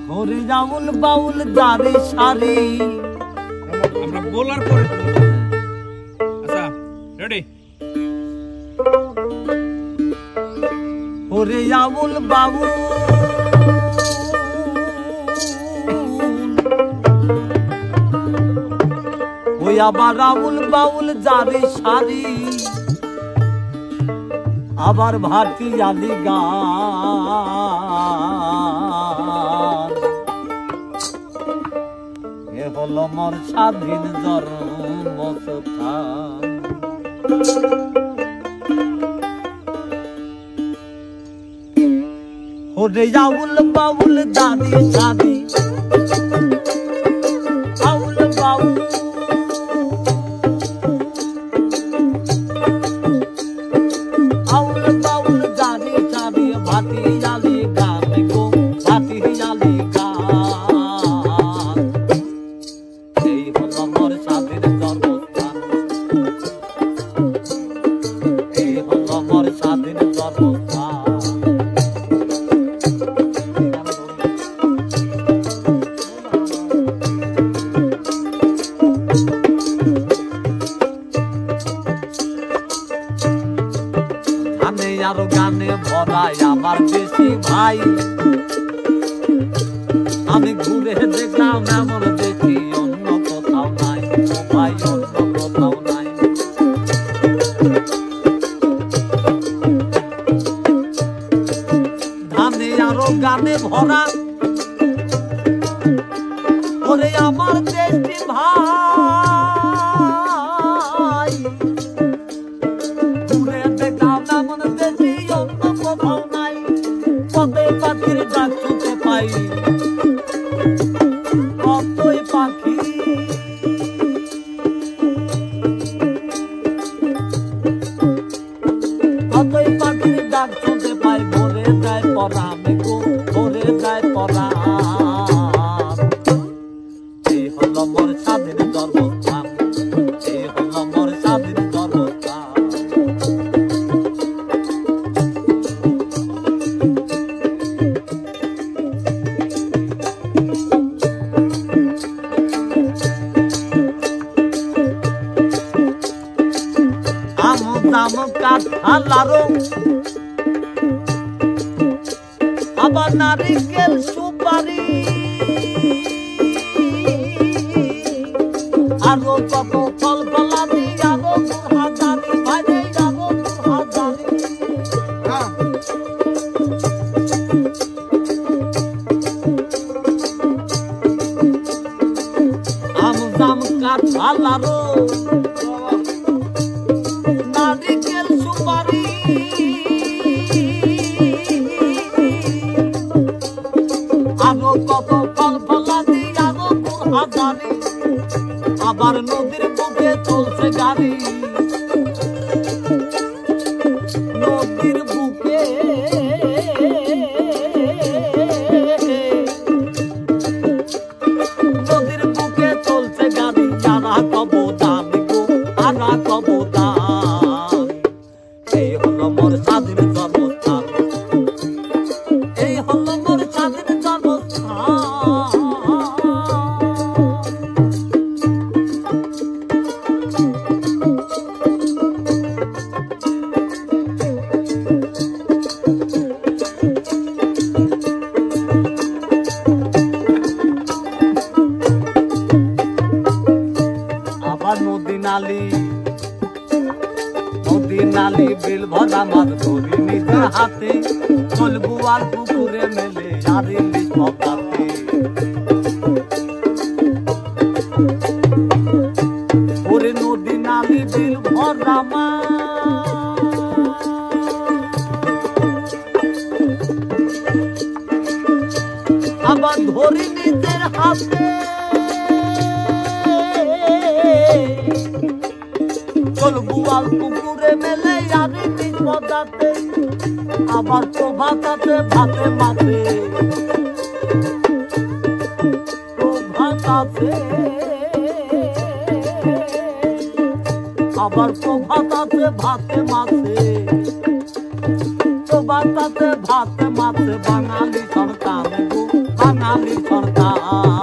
হরি জাউল বাউল দারি সারি আমরা বলার পরে আচ্ছা রেডি হরি জাউল বাউল ওই আবার রাউল বাউল দারি সারি আবার ভাটি জালি গান এ হলো মোর স্বাধীন জন্মস্থান ওরে আউল বাউল দাদি সাদি আউল বাউল আউল বাউল দাদি সাদি ভাটি জালি গান গো ভাটি জালি গান এই হলো মোর স্বাধীন জন্মস্থান এই হলো মোর স্বাধীন জন্মস্থান আরো গানে ভরাই আমার দেশি ভাই আমি ঘুরে দেখলাম এমন দেখি অন্য কোথাও নাই ভাই অন্য কোথাও নাই ধানে আরো গানে ভরা ওরে আমার দেশি ভাই ঘুরে দেখলাম এমন দেখি অন্য কোথাও নাই কতই পাখির ডাক শুনতে পাই কতই পাখি কতই পাখির ডাক শুনতে পাই ভরে যায় পরাণ গো ভরে যায় পরাণ এই হলো মোর স্বাধীন জন্মস্থান এই হলো মোর স্বাধীন জন্মস্থান নাম কাঠালারো আবার নারিকেল সুপারি আরো কত ফল ফলাদি আরো হাজারি ভাই আরো হাজারি আম দাম কাঠালারো নারিকেল সুপারি আরো কত ফল ফলাদি আরো হাজারি আবার নদীর বুকে চলছে গাড়ি নদীর বুকে নদীর বুকে চলছে গাড়ি যারা কবদান গো আরা কবদান এই হলো মোর স্বাধীন জন্মস্থান এই হলো মোর স্বাধীন জন্মস্থান আবার নদী নালি বিল ভরা মাছ ধরি নিজের হাতে চলবু আর পুকুরে মেলে আর ইলিশ পকাতে ওরে নদী নালি বিল ভরা মাছ আবার ধরি নিজের হাতে চলবু আর পুকুরে মেলে আর ইলিশ পকাতে আবার প্রভাতাতে ভাতে মাতে প্রভাতাতে আবার প্রভাতাতে ভাতে মাতে প্রভাতাতে ভাতে মাতে বাঙালি সন্তান গো বাঙালির সন্তান